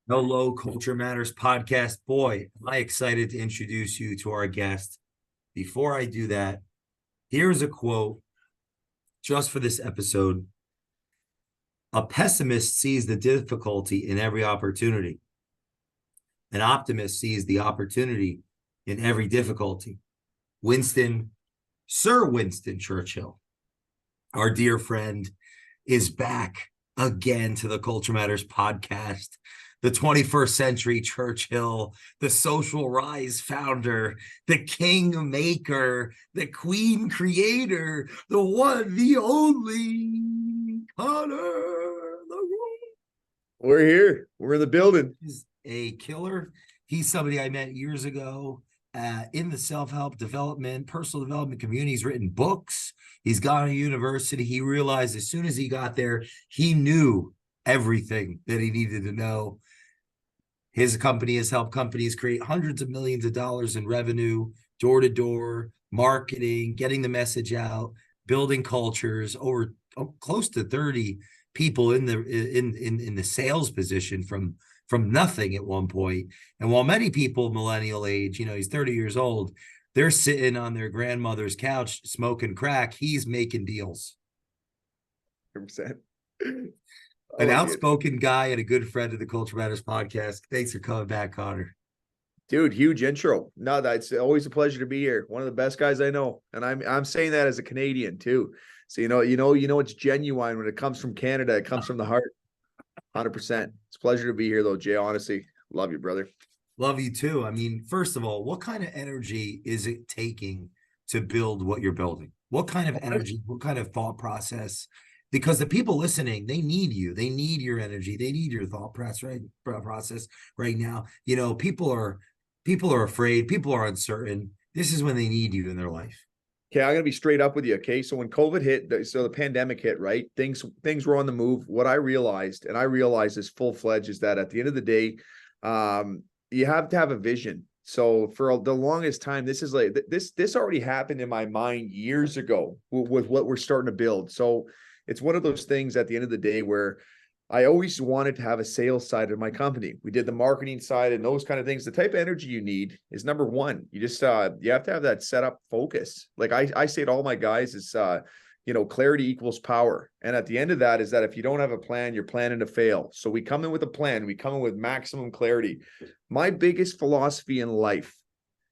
Hello, Culture Matters podcast. Boy, am I excited to introduce you to our guest. Before I do that, here's a quote just for this episode. A pessimist sees the difficulty in every opportunity. An optimist sees the opportunity in every difficulty. Sir Winston Churchill, our dear friend, is back again to the Culture Matters podcast. The 21st century Churchill, the SocialRise founder, the king maker, the queen creator, the one, the only Connor LaRocque. We're here. We're in the building. He's a killer. He's somebody I met years ago in the self-help development, personal development community. He's written books. He's gone to university. He realized as soon as he got there, he knew everything that he needed to know. His company has helped companies create hundreds of millions of dollars in revenue, door-to-door, marketing, getting the message out, building cultures. Over close to 30 people in the sales position from nothing at one point. And while many people millennial age, he's 30 years old, they're sitting on their grandmother's couch smoking crack. He's making deals. 100%. An outspoken guy and a good friend of the Culture Matters podcast. Thanks for coming back, Connor. Dude, huge intro. No, that's always a pleasure to be here. One of the best guys I know, and I'm saying that as a Canadian too. So it's genuine when it comes from Canada. It comes from the heart. 100%. It's a pleasure to be here, though, Jay. Honestly, love you, brother. Love you too. I mean, first of all, what kind of energy is it taking to build what you're building? What kind of energy? What kind of thought process? Because the people listening, they need you. They need your energy. They need your thought process right now. People are afraid. People are uncertain. This is when they need you in their life. Okay, I'm gonna be straight up with you. Okay, so when COVID hit, so the pandemic hit, right? Things were on the move. What I realized, and I realized this full-fledged, is that at the end of the day, you have to have a vision. So for the longest time, this is like this already happened in my mind years ago with what we're starting to build. So it's one of those things at the end of the day where I always wanted to have a sales side of my company. We did the marketing side and those kind of things. The type of energy you need is number one. You just you have to have that setup focus. Like I say to all my guys is clarity equals power. And at the end of that is that if you don't have a plan, you're planning to fail. So we come in with a plan. We come in with maximum clarity. My biggest philosophy in life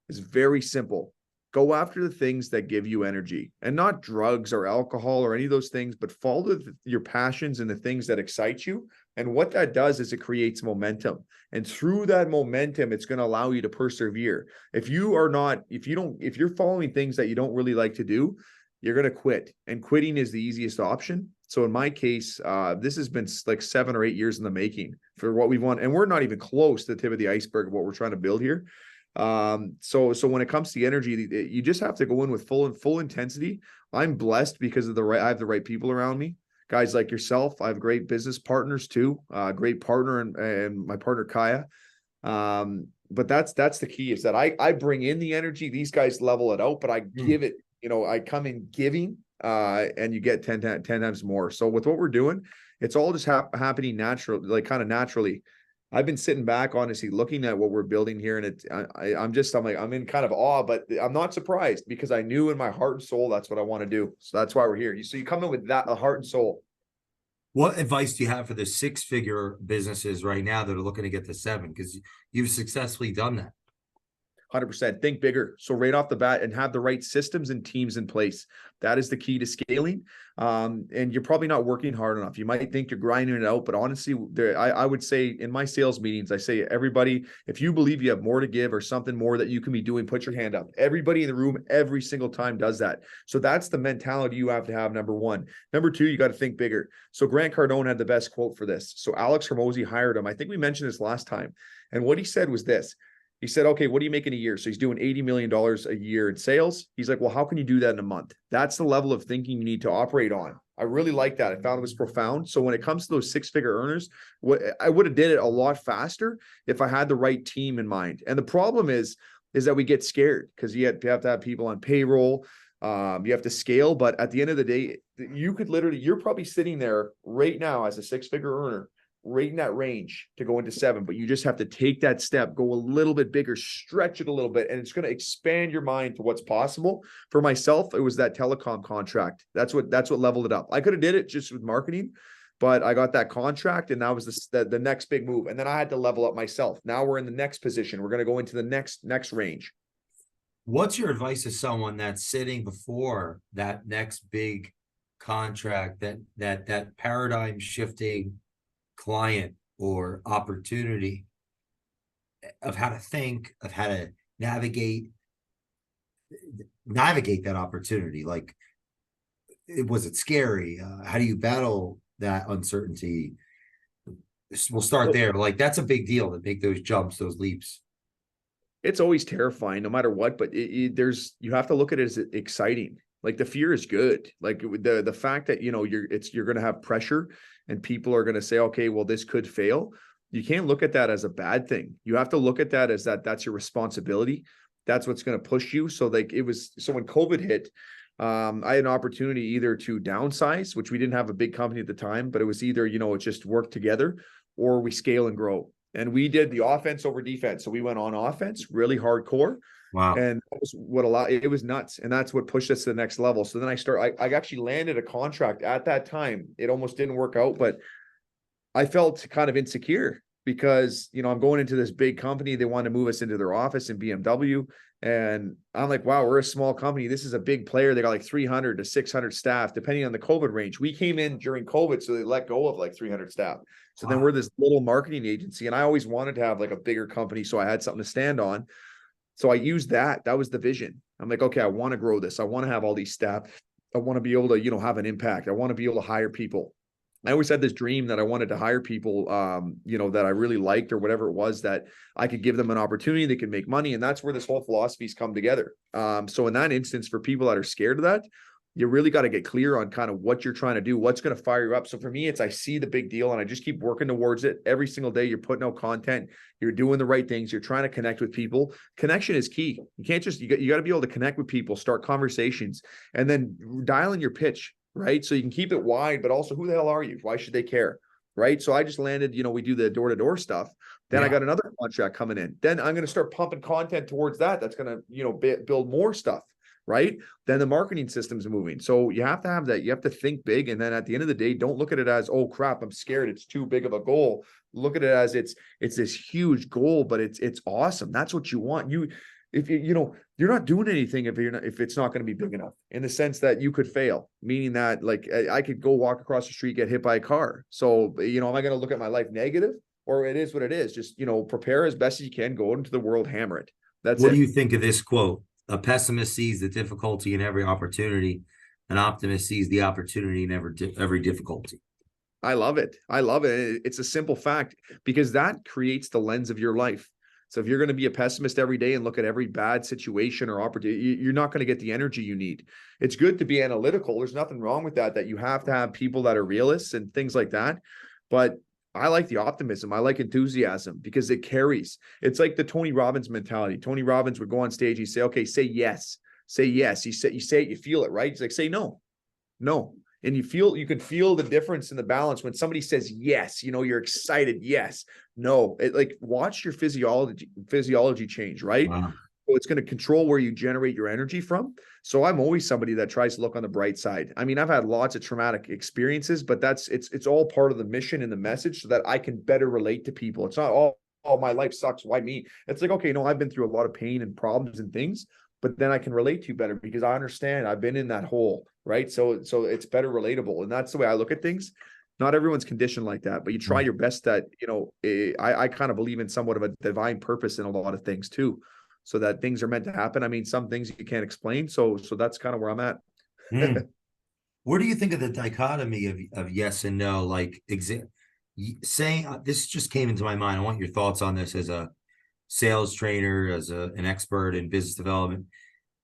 is very simple. Go after the things that give you energy, and not drugs or alcohol or any of those things, but follow your passions and the things that excite you. And what that does is it creates momentum. And through that momentum, it's going to allow you to persevere. If you're following things that you don't really like to do, you're going to quit. And quitting is the easiest option. So in my case, this has been like 7 or 8 years in the making for what we want. And we're not even close to the tip of the iceberg of what we're trying to build here. So when it comes to energy, you just have to go in with full intensity. I'm blessed because I have the right people around me, guys like yourself. I have great business partners too, great partner and my partner Kaya. But that's the key is that I bring in the energy. These guys level it out, but I give it, I come in giving, and you get 10 times more. So with what we're doing, it's all just happening naturally, like kind of naturally. I've been sitting back, honestly, looking at what we're building here, and I'm in kind of awe, but I'm not surprised because I knew in my heart and soul that's what I want to do. So that's why we're here. So you come in with that, a heart and soul. What advice do you have for the 6-figure businesses right now that are looking to get to 7? Because you've successfully done that. 100%. Think bigger. So right off the bat, and have the right systems and teams in place. That is the key to scaling. And you're probably not working hard enough. You might think you're grinding it out, but honestly, I would say in my sales meetings, I say, everybody, if you believe you have more to give or something more that you can be doing, put your hand up. Everybody in the room, every single time does that. So that's the mentality you have to have, number one. Number two, you got to think bigger. So Grant Cardone had the best quote for this. So Alex Hormozi hired him. I think we mentioned this last time. And what he said was this. He said, okay, what are you making a year? So he's doing $80 million a year in sales. He's like, well, how can you do that in a month? That's the level of thinking you need to operate on. I really like that. I found it was profound. So when it comes to those 6-figure earners, I would have did it a lot faster if I had the right team in mind. And the problem is that we get scared because you have to have people on payroll. You have to scale. But at the end of the day, you're probably sitting there right now as a 6-figure earner right in that range to go into 7, but you just have to take that step, go a little bit bigger, stretch it a little bit, and it's going to expand your mind to what's possible. For myself, it was that telecom contract. That's what leveled it up. I could have did it just with marketing, but I got that contract, and that was the next big move. And then I had to level up myself. Now we're in the next position. We're going to go into the next range. What's your advice to someone that's sitting before that next big contract, that paradigm shifting client or opportunity, of how to think, of how to navigate that opportunity? Like, was it scary? How do you battle that uncertainty? We'll start there. Like, that's a big deal to make those jumps, those leaps. It's always terrifying no matter what, but you have to look at it as exciting. Like, the fear is good. Like, the fact that, you're going to have pressure and people are going to say, okay, well, this could fail. You can't look at that as a bad thing. You have to look at that as that's your responsibility. That's what's going to push you. So when COVID hit, I had an opportunity either to downsize, which we didn't have a big company at the time, but it was either, it just worked together, or we scale and grow. And we did the offense over defense. So we went on offense, really hardcore. Wow. And that was it was nuts. And that's what pushed us to the next level. So then I actually landed a contract at that time. It almost didn't work out, but I felt kind of insecure because, I'm going into this big company. They want to move us into their office in BMW. And I'm like, wow, we're a small company. This is a big player. They got like 300 to 600 staff, depending on the COVID range. We came in during COVID, so they let go of like 300 staff. So then we're this little marketing agency. And I always wanted to have like a bigger company, so I had something to stand on. So I used that. That was the vision. I'm like, okay, I want to grow this. I want to have all these staff. I want to be able to, have an impact. I want to be able to hire people. I always had this dream that I wanted to hire people, that I really liked, or whatever it was, that I could give them an opportunity, they could make money. And that's where this whole philosophies come together. So in that instance, for people that are scared of that, you really got to get clear on kind of what you're trying to do, what's going to fire you up. So for me, I see the big deal and I just keep working towards it every single day. You're putting out content, you're doing the right things, you're trying to connect with people. Connection is key. You can't just, you got to be able to connect with people, start conversations, and then dial in your pitch, right? So you can keep it wide, but also, who the hell are you? Why should they care? Right. So I just landed, we do the door-to-door stuff. Then I got another contract coming in. Then I'm going to start pumping content towards that. That's going to, build more stuff. Right. Then the marketing system's moving. So you have to have that. You have to think big. And then at the end of the day, don't look at it as, oh crap, I'm scared, it's too big of a goal. Look at it as it's this huge goal, but it's awesome. That's what you want. If you're not doing anything if it's not going to be big enough, in the sense that you could fail, meaning that, like, I could go walk across the street, get hit by a car. So, am I going to look at my life negative, or it is what it is? Just, prepare as best as you can, go into the world, hammer it. That's it. What do you think of this quote? A pessimist sees the difficulty in every opportunity. An optimist sees the opportunity in every difficulty. I love it. It's a simple fact, because that creates the lens of your life. So if you're going to be a pessimist every day and look at every bad situation or opportunity, you're not going to get the energy you need. It's good to be analytical. There's nothing wrong with that you have to have people that are realists and things like that. But I like the optimism. I like enthusiasm, because it carries. It's like the Tony Robbins mentality. Tony Robbins would go on stage. He'd say, okay, say yes. Say yes. You say it, you feel it, right? He's like, say no. No. And you can feel the difference in the balance when somebody says yes, you're excited. Yes. No. Watch your physiology change, right? Wow. So it's going to control where you generate your energy from. So I'm always somebody that tries to look on the bright side. I mean, I've had lots of traumatic experiences, but it's all part of the mission and the message, so that I can better relate to people. It's not all, oh, my life sucks, why me? It's like, okay, no, I've been through a lot of pain and problems and things, but then I can relate to you better, because I understand I've been in that hole, right? So it's better relatable. And that's the way I look at things. Not everyone's conditioned like that, but you try your best. That, I kind of believe in somewhat of a divine purpose in a lot of things too, so that things are meant to happen. I mean, some things you can't explain. So that's kind of where I'm at. Where do you think of the dichotomy of yes and no? Like, saying, this just came into my mind. I want your thoughts on this as a sales trainer, as an expert in business development.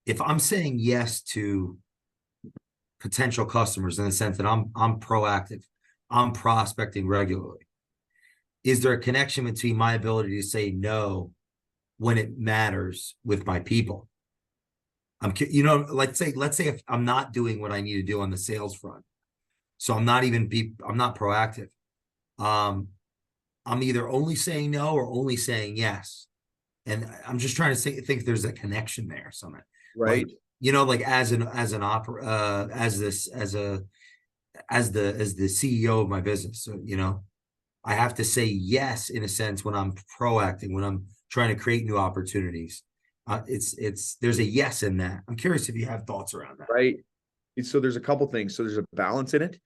If I'm saying yes to potential customers, in the sense that I'm proactive, I'm prospecting regularly, is there a connection between my ability to say no when it matters with my people? Let's say if I'm not doing what I need to do on the sales front, so I'm not proactive. I'm either only saying no or only saying yes. And I'm just trying to think there's a connection there somewhere. Like, Right. like as an opera, as the CEO of my business. So, I have to say yes in a sense when I'm proacting, when I'm trying to create new opportunities. There's a yes in that. I'm curious if you have thoughts around that. Right. So there's a couple things. So there's a balance in it.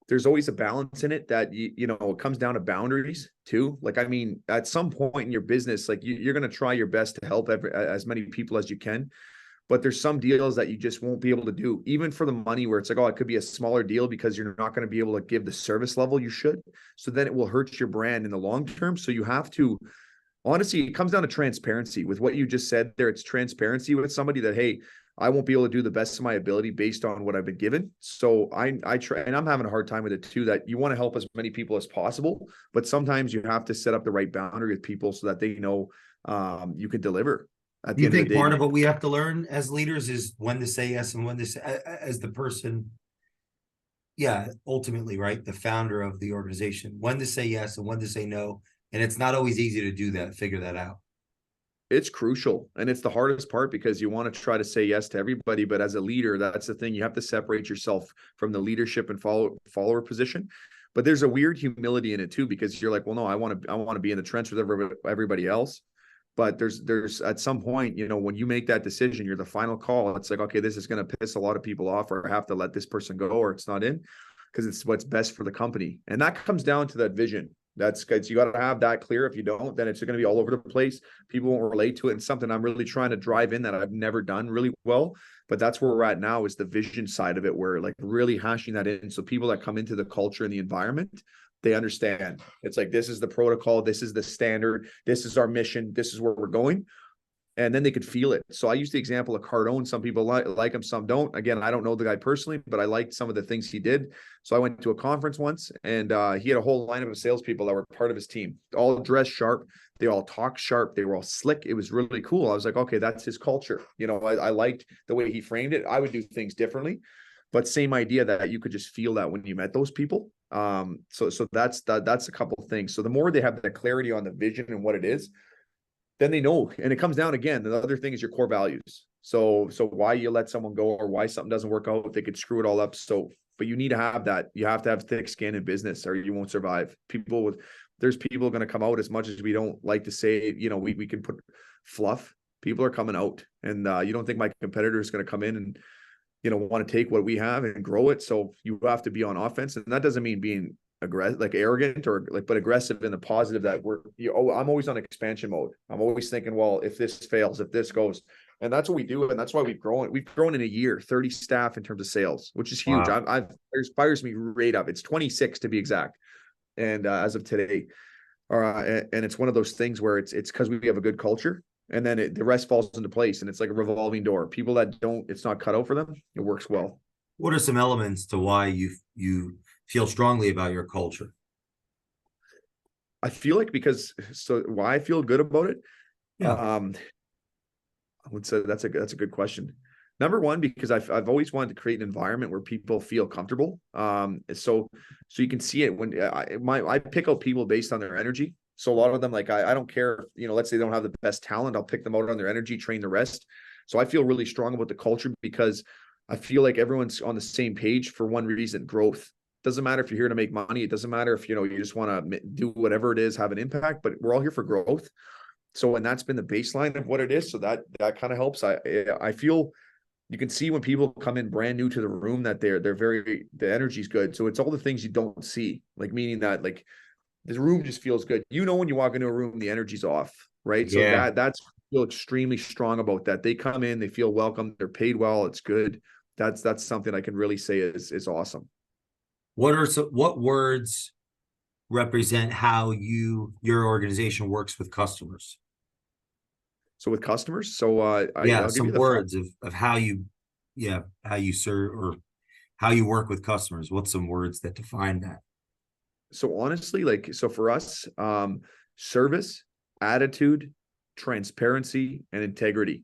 There's always a balance in it that it comes down to boundaries too. Like, I mean, at some point in your business, like you're going to try your best to help as many people as you can. But there's some deals that you just won't be able to do, even for the money, where it's like, oh, it could be a smaller deal because you're not going to be able to give the service level you should. So then it will hurt your brand in the long term. So you have to, honestly, it comes down to transparency with what you just said there. It's transparency with somebody that, hey, I won't be able to do the best of my ability based on what I've been given. So I try, and I'm having a hard time with it too, that you want to help as many people as possible, but sometimes you have to set up the right boundary with people so that they know you can deliver at Do the you end of the think day. part of what we have to learn as leaders is when to say yes and when to say, as the person, yeah, ultimately, right, the founder of the organization, when to say yes and when to say no, and it's not always easy to do that, figure that out. It's crucial, and it's the hardest part because you want to try to say yes to everybody, but as a leader, that's the thing. You have to separate yourself from the leadership and follower position. But there's a weird humility in it too, because you're like, well, no, I want to be in the trench with everybody else. But there's at some point, when you make that decision, you're the final call. It's like, okay, this is going to piss a lot of people off, or I have to let this person go, or it's not in, because it's what's best for the company. And that comes down to that vision. That's good. You got to have that clear. If you don't, then it's going to be all over the place. People won't relate to it. And something I'm really trying to drive in that I've never done really well. But that's where we're at now, is the vision side of it, where like really hashing that in. So people that come into the culture and the environment, they understand. It's like, this is the protocol. This is the standard. This is our mission. This is where we're going. And then they could feel it. So I use the example of Cardone. Some people like him, some don't. Again, I don't know the guy personally, but I liked some of the things he did. So I went to a conference once, and he had a whole lineup of salespeople that were part of his team, all dressed sharp. They all talk sharp. They were all slick. It was really cool. I was like, okay, that's his culture. I liked the way he framed it. I would do things differently, but same idea that you could just feel that when you met those people. So that's a couple of things. So the more they have the clarity on the vision and what it is, then they know. And it comes down again. The other thing is your core values. So why you let someone go, or why something doesn't work out, they could screw it all up. But you need to have that. You have to have thick skin in business, or you won't survive. There's people going to come out, as much as we don't like to say, we can put fluff. People are coming out, and you don't think my competitor is going to come in and, want to take what we have and grow it. So you have to be on offense. And that doesn't mean being aggressive, like arrogant, or like, but aggressive in the positive, that I'm always on expansion mode. I'm always thinking, well, if this fails, if this goes, and that's what we do. And that's why we've grown in a year, 30 staff in terms of sales, which is huge. Wow. It fires me right up. It's 26 to be exact. And as of today, and it's one of those things where it's because we have a good culture, and then the rest falls into place, and it's like a revolving door. People that don't, it's not cut out for them. It works well. What are some elements to why you feel strongly about your culture? I feel like, why I feel good about it. Yeah. I would say that's a good question. Number one, because I've always wanted to create an environment where people feel comfortable. So you can see it when I pick out people based on their energy. So a lot of them, like, I don't care, let's say they don't have the best talent, I'll pick them out on their energy, train the rest. So I feel really strong about the culture, because I feel like everyone's on the same page for one reason: growth. Doesn't matter if you're here to make money. It doesn't matter if, you just want to do whatever it is, have an impact, but we're all here for growth. So, and that's been the baseline of what it is. So that kind of helps. I feel you can see when people come in brand new to the room that they're the energy's good. So it's all the things you don't see, like, meaning that, like, the room just feels good. When you walk into a room, the energy's off, right? So Yeah. that's feel extremely strong about that. They come in, they feel welcome, they're paid well, it's good. That's something I can really say is awesome. What words represent how your organization works with customers? So with customers, so Yeah, I'll give you some the fun. words of how you serve, or how you work with customers. What's some words that define that? So honestly, like, so for us, service, attitude, transparency, and integrity.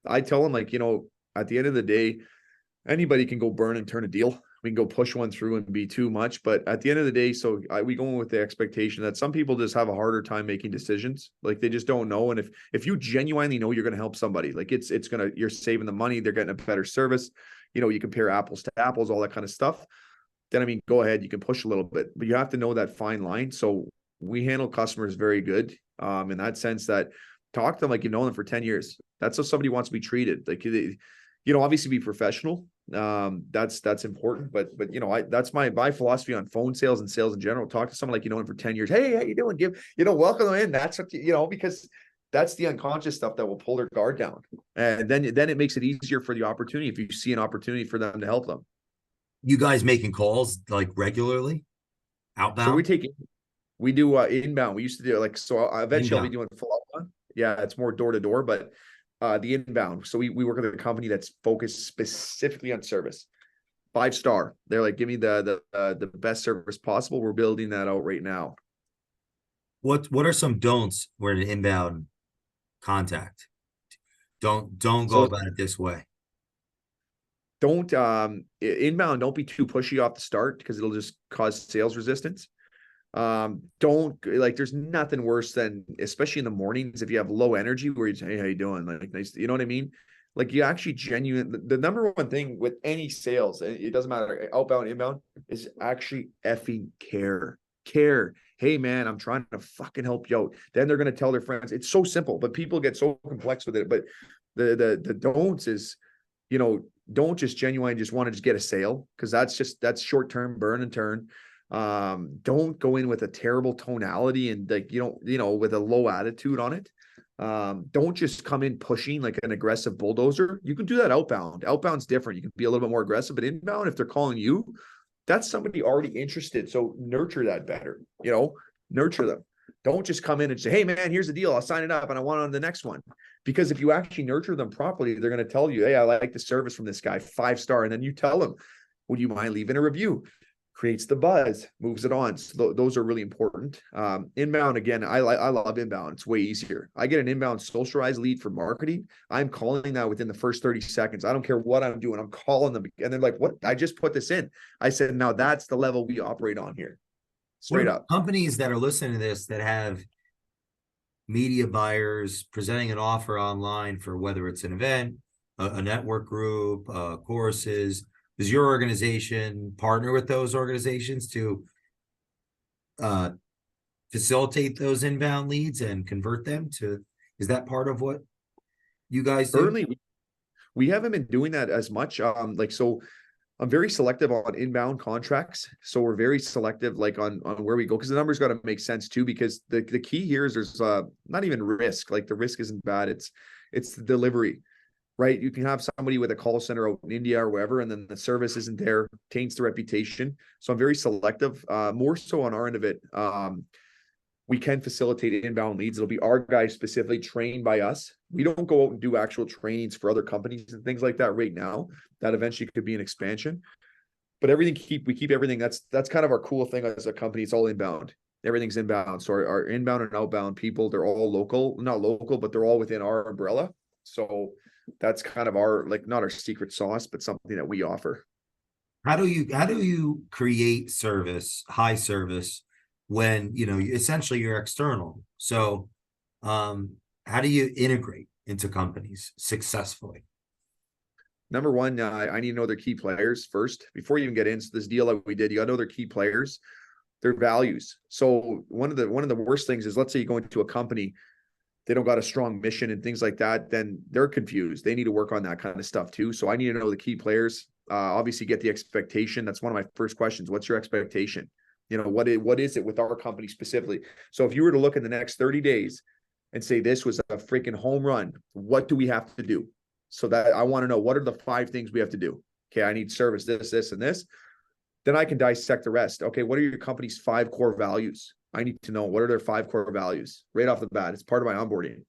I tell them, like, at the end of the day, anybody can go burn and turn a deal. we can go push one through and be too much. But at the end of the day, we go in with the expectation that some people just have a harder time making decisions. Like they just don't know. And if you genuinely know you're going to help somebody, like you're saving the money, they're getting a better service, you compare apples to apples, all that kind of stuff. Then, I mean, go ahead, you can push a little bit, but you have to know that fine line. So we handle customers very good, in that sense that talk to them like you know them for 10 years. That's how somebody wants to be treated. Like, obviously be professional. That's important, but that's my philosophy on phone sales and sales in general. Talk to someone like you know them for 10 years. Hey, how you doing? Welcome them in. That's what, because that's the unconscious stuff that will pull their guard down. And then it makes it easier for the opportunity if you see an opportunity for them to help them. You guys making calls like regularly, So outbound? we do inbound. We used to do eventually I'll be Inbound. doing full outbound. Yeah, it's more door to door, but the inbound. So we work with a company that's focused specifically on service. 5-star. They're like, give me the best service possible. We're building that out right now. What are some don'ts where an inbound contact? Don't go So about it this way. don't inbound, don't be too pushy off the start because it'll just cause sales resistance. Don't like there's nothing worse than, especially in the mornings, if you have low energy where you say, hey, how you doing? Like nice, you know what I mean? Like you actually the number one thing with any sales, it doesn't matter, outbound, inbound, is actually effing care. Care. Hey man, I'm trying to fucking help you out. Then they're gonna tell their friends. It's so simple, but people get so complex with it. But the don'ts is, don't just genuinely just want to just get a sale, because that's short-term burn and turn. Don't go in with a terrible tonality and like with a low attitude on it. Don't just come in pushing like an aggressive bulldozer. You can do that outbound. Outbound's different. You can be a little bit more aggressive, but inbound, if they're calling you, that's somebody already interested. So nurture that better, nurture them. Don't just come in and say, hey man, here's the deal. I'll sign it up and I want on the next one. Because if you actually nurture them properly, they're going to tell you, hey, I like the service from this guy, 5-star. And then you tell them, would you mind leaving a review? Creates the buzz, moves it on. So those are really important. Inbound, again, I love inbound. It's way easier. I get an inbound SocialRise lead for marketing. I'm calling that within the first 30 seconds. I don't care what I'm doing. I'm calling them. And they're like, what? I just put this in. I said, now that's the level we operate on here. Straight up. Companies that are listening to this that have media buyers presenting an offer online for whether it's an event, a network group, courses, does your organization partner with those organizations to facilitate those inbound leads and convert them to? Is that part of what you guys do? Currently, we haven't been doing that as much. So I'm very selective on inbound contracts. So we're very selective on where we go, because the numbers got to make sense too, because the key here is there's not even risk. Like the risk isn't bad. It's the delivery, right? You can have somebody with a call center out in India or wherever, and then the service isn't there, taints the reputation. So I'm very selective, more so on our end of it. We can facilitate inbound leads. It'll be our guys specifically trained by us. We don't go out and do actual trainings for other companies and things like that right now. That eventually could be an expansion. But we keep everything. That's kind of our cool thing as a company. It's all inbound. Everything's inbound. So our inbound and outbound people, they're all local, not local, but they're all within our umbrella. So that's kind of our, not our secret sauce, but something that we offer. How do you create high service, when essentially you're external? So how do you integrate into companies successfully? Number one, I need to know their key players first before you even get into this deal that we did. You got to know their key players, their values. So one of the worst things is, let's say you go into a company, they don't got a strong mission and things like that, then they're confused. They need to work on that kind of stuff too. So I need to know the key players. Obviously get the expectation. That's one of my first questions. What's your expectation? What is it with our company specifically? So if you were to look in the next 30 days and say, this was a freaking home run, what do we have to do? So that I want to know, what are the 5 things we have to do? Okay, I need service, this, and this. Then I can dissect the rest. Okay, what are your company's 5 core values? I need to know, what are their 5 core values right off the bat. It's part of my onboarding.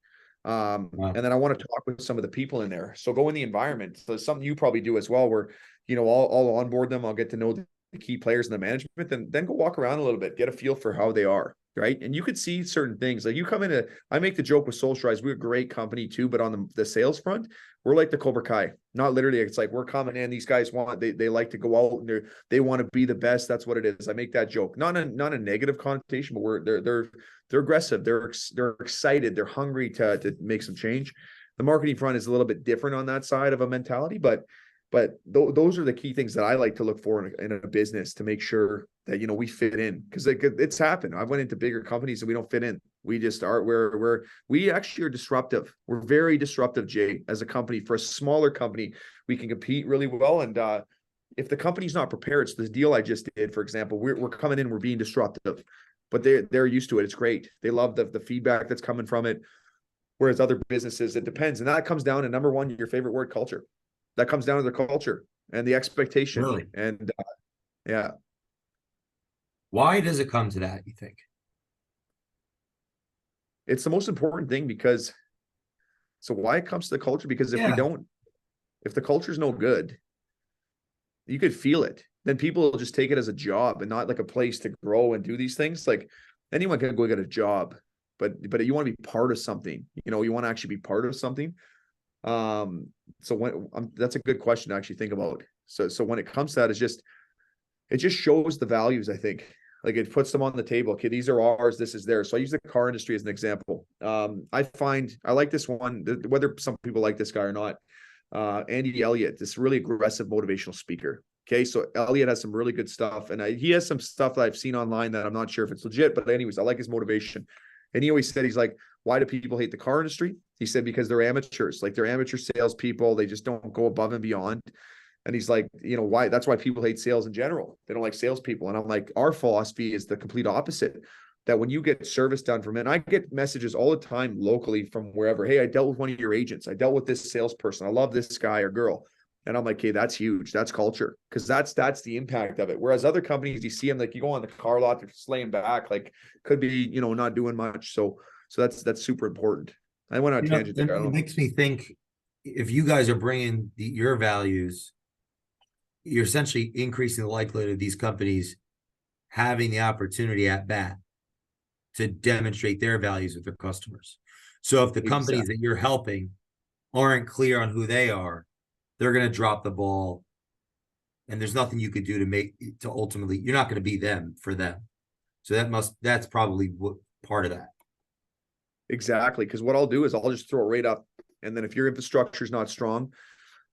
Wow. And then I want to talk with some of the people in there. So go in the environment. So something you probably do as well, where, I'll onboard them. I'll get to know the key players in the management, then go walk around a little bit, get a feel for how they are. right? And you could see certain things. Like you come in, I make the joke with SocialRise, we're a great company too, but on the sales front, we're like the Cobra Kai. Not literally, it's like we're coming in, these guys they like to go out and they want to be the best. That's what it is. I make that joke. Not a negative connotation, but they're aggressive, they're excited, they're hungry to make some change. The marketing front is a little bit different on that side of a mentality, but those are the key things that I like to look for in a business to make sure that, you know, we fit in, because it's happened. I went into bigger companies and we don't fit in. We just are, we actually are disruptive. We're very disruptive, Jay, as a company. For a smaller company, we can compete really well. And if the company's not prepared, it's the deal I just did, for example, we're coming in, we're being disruptive, but they're used to it. It's great. They love the feedback that's coming from it. Whereas other businesses, it depends. And that comes down to, number one, your favorite word, culture. That comes down to the culture and the expectation. Really? And yeah. Why does it come to that, you think? It's the most important thing, because so why it comes to the culture, because if the culture is no good, you could feel it. Then people will just take it as a job and not like a place to grow and do these things. Like anyone can go get a job, but you want to be part of something, you know, you want to actually be part of something. So when that's a good question to actually think about. So when it comes to that, it just shows the values, I think. Like it puts them on the table. Okay, these are ours, this is theirs. So I use the car industry as an example. I like this one, whether some people like this guy or not. Andy Elliott, this really aggressive motivational speaker. Okay, so Elliott has some really good stuff, and he has some stuff that I've seen online that I'm not sure if it's legit, but anyways, I like his motivation. And he always said, he's like, why do people hate the car industry? He said, because they're amateurs, like they're amateur salespeople. They just don't go above and beyond. And he's like, you know, why? That's why people hate sales in general. They don't like salespeople. And I'm like, our philosophy is the complete opposite. That when you get service done from it, and I get messages all the time locally from wherever, hey, I dealt with one of your agents. I dealt with this salesperson. I love this guy or girl. And I'm like, okay, that's huge. That's culture. Because that's the impact of it. Whereas other companies, you see them, like you go on the car lot, they're slaying back, like could be, you know, not doing much. So that's super important. I went on a tangent there. It makes me think, if you guys are bringing your values, you're essentially increasing the likelihood of these companies having the opportunity at bat to demonstrate their values with their customers. So if the companies that you're helping aren't clear on who they are, they're going to drop the ball, and there's nothing you could do to ultimately, you're not going to be them for them. So that's probably part of that. Exactly. Because what I'll do is I'll just throw it right up. And then if your infrastructure is not strong,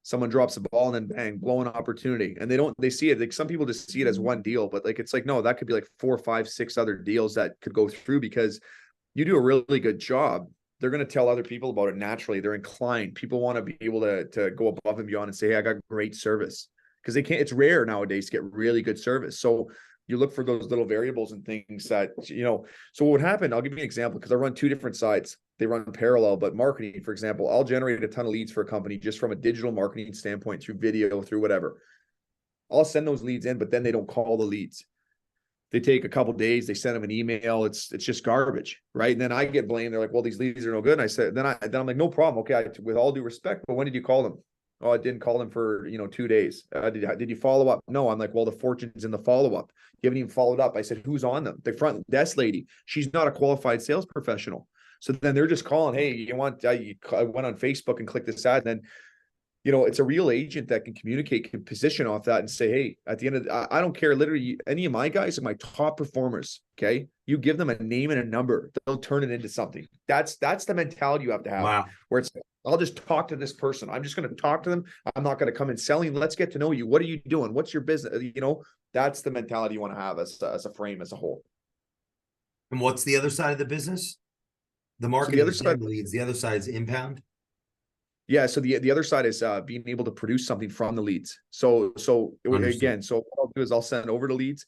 someone drops the ball and then bang, blowing opportunity. And they see it. Like some people just see it as one deal, but like, it's like, no, that could be like 4, 5, 6 other deals that could go through, because you do a really good job. They're going to tell other people about it naturally. They're inclined. People want to be able to go above and beyond and say, hey, I got great service, because they can't, it's rare nowadays to get really good service. So you look for those little variables and things that, you know, so what would happen, I'll give you an example, because I run 2 different sides. They run parallel, but marketing, for example, I'll generate a ton of leads for a company just from a digital marketing standpoint, through video, through whatever. I'll send those leads in, but then they don't call the leads. They take a couple days, they send them an email. It's just garbage, right? And then I get blamed. They're like, well, these leads are no good. And I said, then I'm like, no problem. Okay, with all due respect, but when did you call them? Oh, I didn't call them for, 2 days. Did you follow up? No. I'm like, well, the fortune's in the follow-up. You haven't even followed up. I said, who's on them? The front desk lady. She's not a qualified sales professional. So then they're just calling, hey, I went on Facebook and clicked this ad. And then, it's a real agent that can communicate, can position off that and say, hey, at the end of I don't care. Literally, any of my guys are my top performers. Okay. You give them a name and a number, they'll turn it into something. That's the mentality you have to have. Wow. Where it's, I'll just talk to this person. I'm just going to talk to them. I'm not going to come in selling. Let's get to know you. What are you doing? What's your business? That's the mentality you want to have as a frame, as a whole. And what's the other side of the business? The marketing, so the other side, leads. The other side is inbound. Yeah. So the other side is being able to produce something from the leads. So again, so what I'll do is I'll send over the leads.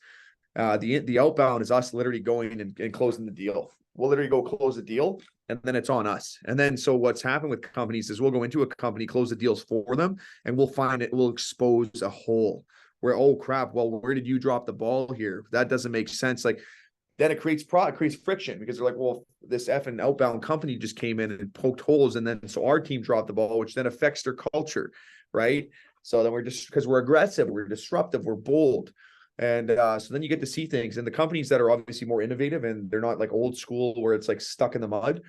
The outbound is us literally going and closing the deal. We'll literally go close the deal, and then it's on us. And then, so what's happened with companies is we'll go into a company, close the deals for them, and we'll expose a hole where, oh crap, well, where did you drop the ball here? That doesn't make sense. Like, then it creates friction, because they're like, well, this effing outbound company just came in and poked holes. And then, so our team dropped the ball, which then affects their culture. Right. So then we're just, because we're aggressive, we're disruptive, we're bold. And so then you get to see things, and the companies that are obviously more innovative and they're not like old school where it's like stuck in the mud,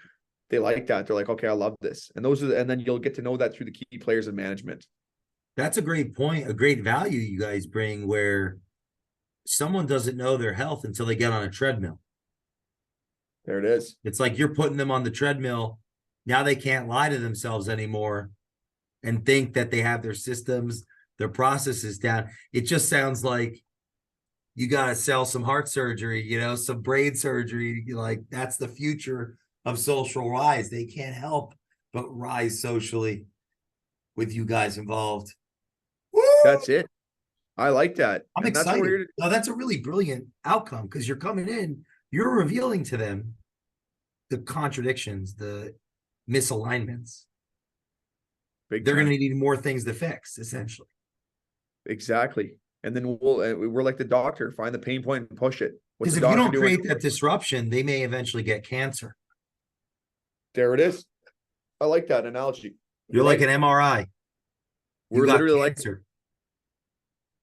they like that. They're like, okay, I love this. And and then you'll get to know that through the key players in management. That's a great point, a great value you guys bring where someone doesn't know their health until they get on a treadmill. There it is. It's like you're putting them on the treadmill. Now they can't lie to themselves anymore and think that they have their systems, their processes down. It just sounds like you got to sell some heart surgery, some brain surgery. Like that's the future of social rise. They can't help but rise socially with you guys involved. Woo! That's it. I like that. I'm And that's what we're excited. here to No, that's a really brilliant outcome because you're coming in, you're revealing to them the contradictions, the misalignments. big They're going time. to need more things to fix, essentially. Exactly. And then we're like the doctor, find the pain point and push it. What's Because the if you doctor don't doing? create that disruption, they may eventually get cancer. There it is. I like that analogy. You're like an MRI. You We're got literally like, cancer.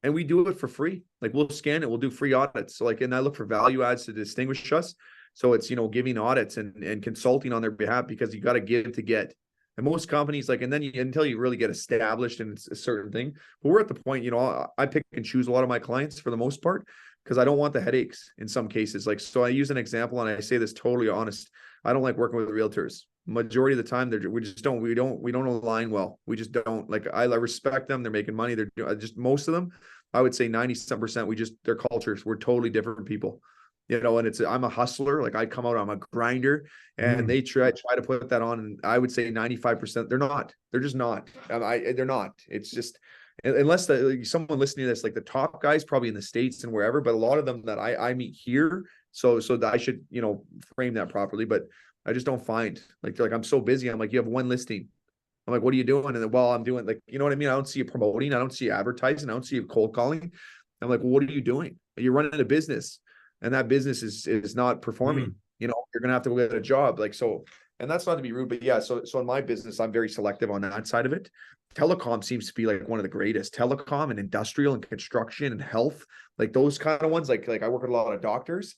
and we do it for free. Like we'll scan it, we'll do free audits. So like, and I look for value adds to distinguish us. So it's, giving audits and consulting on their behalf because you got to give to get. And most companies like, and then until you really get established and it's a certain thing, but we're at the point, I pick and choose a lot of my clients for the most part because I don't want the headaches in some cases. Like, so I use an example and I say this totally honest. I don't like working with realtors. Majority of the time, we don't align well. We just don't. Like, I respect them. They're making money. They're just, most of them, I would say 90% their cultures, we're totally different people. And I'm a hustler. Like I come out, I'm a grinder, and they try to put that on. And I would say 95%, they're not. They're just not. They're not. It's just, unless someone listening to this, like the top guys, probably in the States and wherever, but a lot of them that I meet here. So that I should, frame that properly. But I just don't find like, they're like, I'm so busy. I'm like, you have one listing. I'm like, what are you doing? And then, well, I'm doing like, you know what I mean? I don't see you promoting. I don't see you advertising. I don't see you cold calling. I'm like, well, what are you doing? You're running a business. And that business is not performing. You're gonna have to get a job. Like, so, and that's not to be rude, but yeah. So in my business, I'm very selective on that side of it. Telecom seems to be like one of the greatest. Telecom and industrial and construction and health, like those kind of ones. Like I work with a lot of doctors.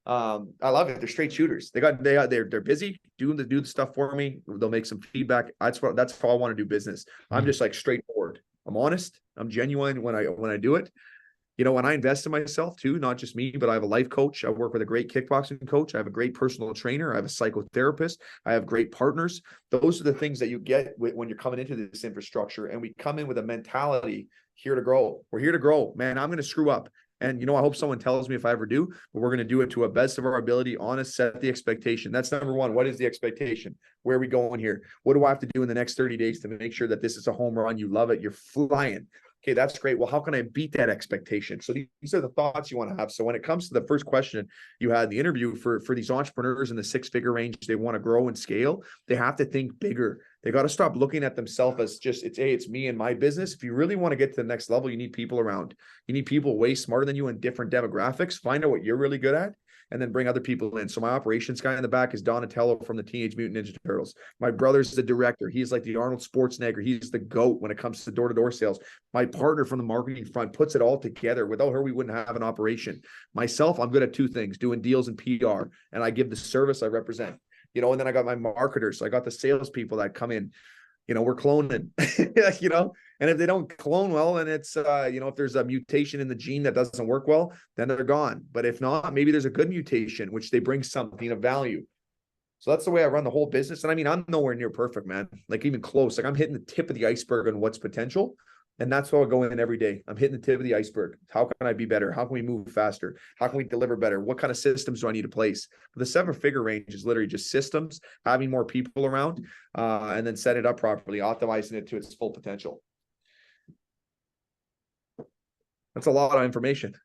I love it. They're straight shooters. They're busy do the stuff for me. They'll make some feedback. That's how I want to do business. I'm just like straightforward. I'm honest. I'm genuine when I do it. When I invest in myself too, not just me, but I have a life coach. I work with a great kickboxing coach. I have a great personal trainer. I have a psychotherapist. I have great partners. Those are the things that you get when you're coming into this infrastructure. And we come in with a mentality here to grow. We're here to grow, man. I'm going to screw up. And, I hope someone tells me if I ever do, but we're going to do it to a best of our ability, honest, set the expectation. That's number one. What is the expectation? Where are we going here? What do I have to do in the next 30 days to make sure that this is a home run? You love it. You're flying. Okay, that's great. Well, how can I beat that expectation? So these are the thoughts you want to have. So when it comes to the first question you had in the interview for these entrepreneurs in the six-figure range, they want to grow and scale. They have to think bigger. They got to stop looking at themselves as just, it's me and my business. If you really want to get to the next level, you need people around. You need people way smarter than you in different demographics. Find out what you're really good at, and then bring other people in. So my operations guy in the back is Donatello from the Teenage Mutant Ninja Turtles. My brother's the director. He's like the Arnold Schwarzenegger. He's the GOAT when it comes to door-to-door sales. My partner from the marketing front puts it all together. Without her, we wouldn't have an operation. Myself, I'm good at two things, doing deals and PR, and I give the service I represent. And then I got my marketers. So I got the salespeople that come in. We're cloning, and if they don't clone well, and it's, if there's a mutation in the gene that doesn't work well, then they're gone. But if not, maybe there's a good mutation, which they bring something of value. So that's the way I run the whole business. And I mean, I'm nowhere near perfect, man. Like even close, like I'm hitting the tip of the iceberg on what's potential. And that's how I go in every day. I'm hitting the tip of the iceberg. How can I be better? How can we move faster? How can we deliver better? What kind of systems do I need to place? But the seven-figure range is literally just systems, having more people around, and then set it up properly, optimizing it to its full potential. That's a lot of information.